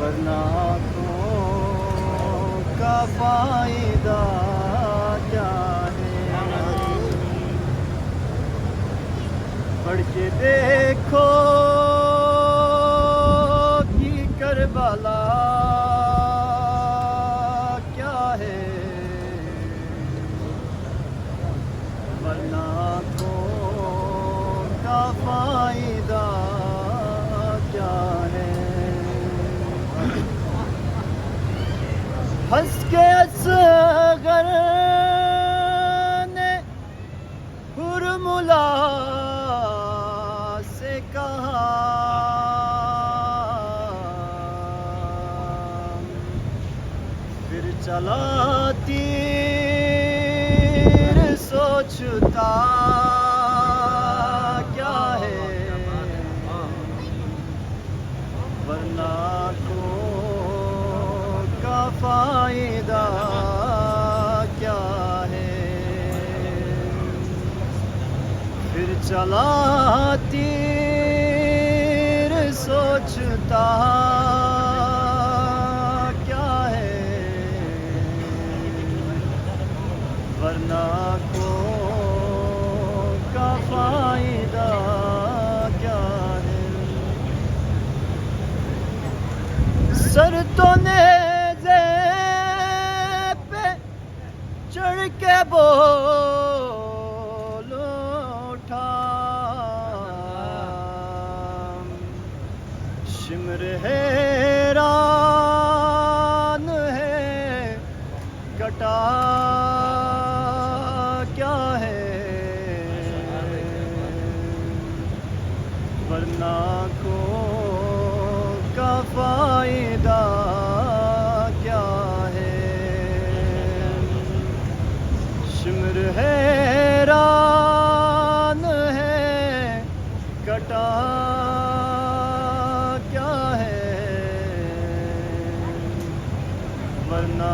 ورنہ کا فائدہ کیا ہے؟ پڑھ کے دیکھو کہ کربلا کیا ہے، ورنہ کا فائدہ کیا ہے؟ ہنس کے اصغر نے حرملا سے کہا، پھر چلا تیر سوچتا کیا ہے، ورنہ کا فائدہ کیا ہے؟ پھر چلا تیر سوچتا کیا ہے، ورنہ کا فائدہ کیا ہے؟ سر تو نیزے پہ چڑھ کے بول اٹھا، شمر حیران ہے کٹا کیا ہے، ورنہ کا فائدہ کیا ہے؟ شمر حیران ہے کٹا کیا ہے، ورنہ